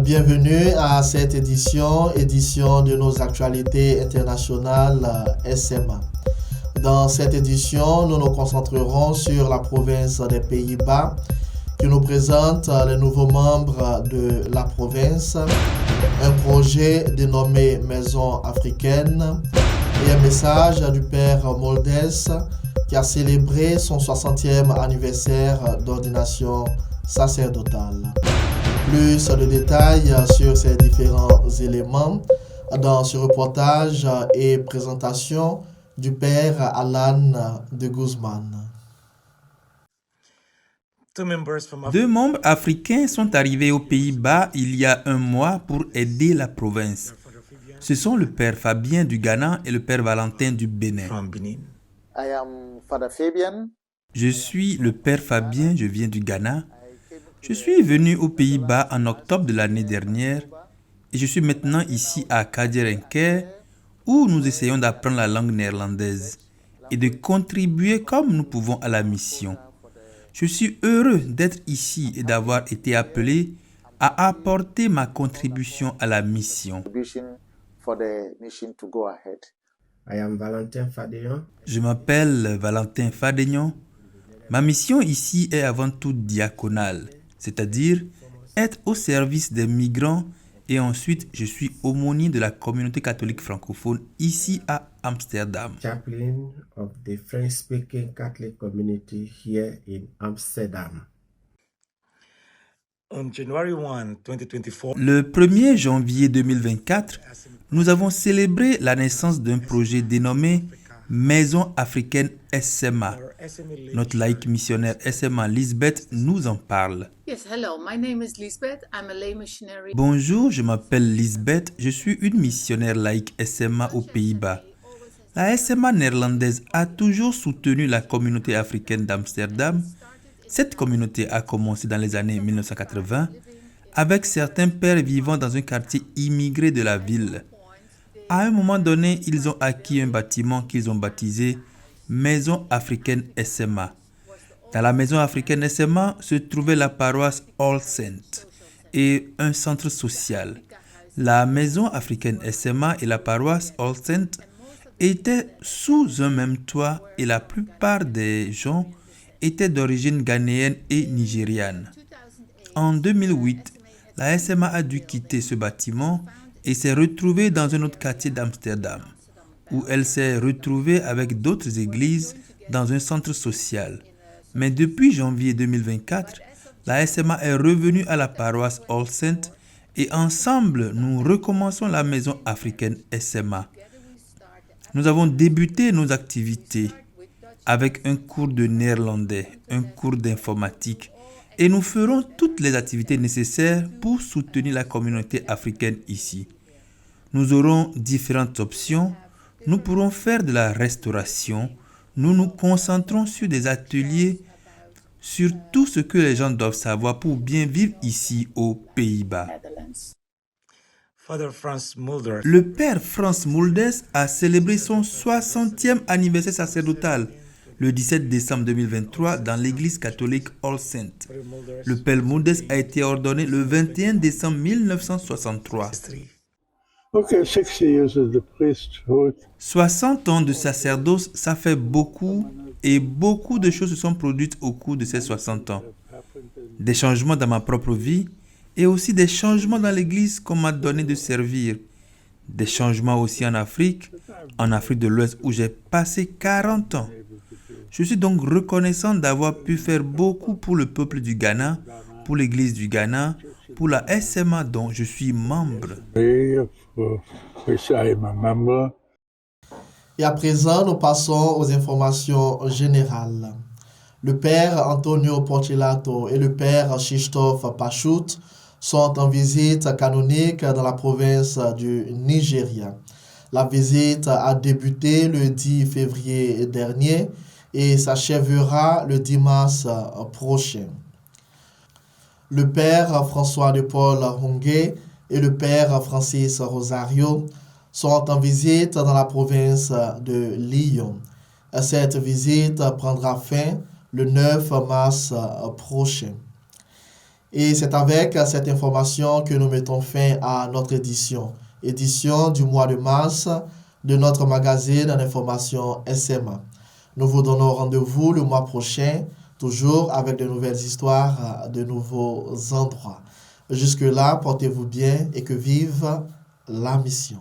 Bienvenue à cette édition de nos actualités internationales SMA. Dans cette édition, nous nous concentrerons sur la province des Pays-Bas qui nous présente les nouveaux membres de la province, un projet dénommé Maison africaine et un message du père Moldès qui a célébré son 60e anniversaire d'ordination sacerdotale. Plus de détails sur ces différents éléments dans ce reportage et présentation du père Alan de Guzman. Deux membres africains sont arrivés aux Pays-Bas il y a un mois pour aider la province. Ce sont le père Fabien du Ghana et le père Valentin du Bénin. I am Father Fabian. Je suis le père Fabien, je viens du Ghana. Je suis venu aux Pays-Bas en octobre de l'année dernière et je suis maintenant ici à Kadiarenker où nous essayons d'apprendre la langue néerlandaise et de contribuer comme nous pouvons à la mission. Je suis heureux d'être ici et d'avoir été appelé à apporter ma contribution à la mission. For the mission to go ahead. I am Valentin Fadéon. Je m'appelle Valentin Fadéon. Ma mission ici est avant tout diaconale, c'est-à-dire être au service des migrants et ensuite je suis aumônier de la communauté catholique francophone ici à Amsterdam. Chaplain of the French-speaking Catholic community here in Amsterdam. Le 1er janvier 2024, nous avons célébré la naissance d'un projet dénommé Maison africaine SMA. Notre laïque missionnaire SMA Lisbeth nous en parle. Yes, hello. My name is Lisbeth. I'm a lay missionary. Bonjour, je m'appelle Lisbeth. Je suis une missionnaire laïque SMA aux Pays-Bas. La SMA néerlandaise a toujours soutenu la communauté africaine d'Amsterdam. Cette communauté a commencé dans les années 1980 avec certains pères vivant dans un quartier immigré de la ville. À un moment donné, ils ont acquis un bâtiment qu'ils ont baptisé Maison africaine SMA. Dans la Maison africaine SMA se trouvait la paroisse All Saints et un centre social. La Maison africaine SMA et la paroisse All Saints étaient sous un même toit et la plupart des gens étaient d'origine ghanéenne et nigériane. En 2008, la SMA a dû quitter ce bâtiment et s'est retrouvée dans un autre quartier d'Amsterdam, où elle s'est retrouvée avec d'autres églises dans un centre social. Mais depuis janvier 2024, la SMA est revenue à la paroisse All Saints et ensemble, nous recommençons la maison africaine SMA. Nous avons débuté nos activités avec un cours de néerlandais, un cours d'informatique, et nous ferons toutes les activités nécessaires pour soutenir la communauté africaine ici. Nous aurons différentes options. Nous pourrons faire de la restauration. Nous nous concentrons sur des ateliers, sur tout ce que les gens doivent savoir pour bien vivre ici aux Pays-Bas. Le père Franz Mulders a célébré son 60e anniversaire sacerdotal le 17 décembre 2023 dans l'église catholique All Saints. Le père Mulders a été ordonné le 21 décembre 1963. 60 ans de sacerdoce, ça fait beaucoup et beaucoup de choses se sont produites au cours de ces 60 ans. Des changements dans ma propre vie et aussi des changements dans l'église qu'on m'a donné de servir. Des changements aussi en Afrique de l'Ouest où j'ai passé 40 ans. Je suis donc reconnaissant d'avoir pu faire beaucoup pour le peuple du Ghana, pour l'église du Ghana, pour la SMA dont je suis membre. Et à présent, nous passons aux informations générales. Le père Antonio Porcilato et le père Christophe Pachout sont en visite canonique dans la province du Nigeria. La visite a débuté le 10 février dernier et s'achèvera le 10 mars prochain. Le père François de Paul Hongé et le père Francis Rosario sont en visite dans la province de Lyon. Cette visite prendra fin le 9 mars prochain. Et c'est avec cette information que nous mettons fin à notre édition du mois de mars de notre magazine d'information SMA. Nous vous donnons rendez-vous le mois prochain, toujours avec de nouvelles histoires, de nouveaux endroits. Jusque-là, portez-vous bien et que vive la mission.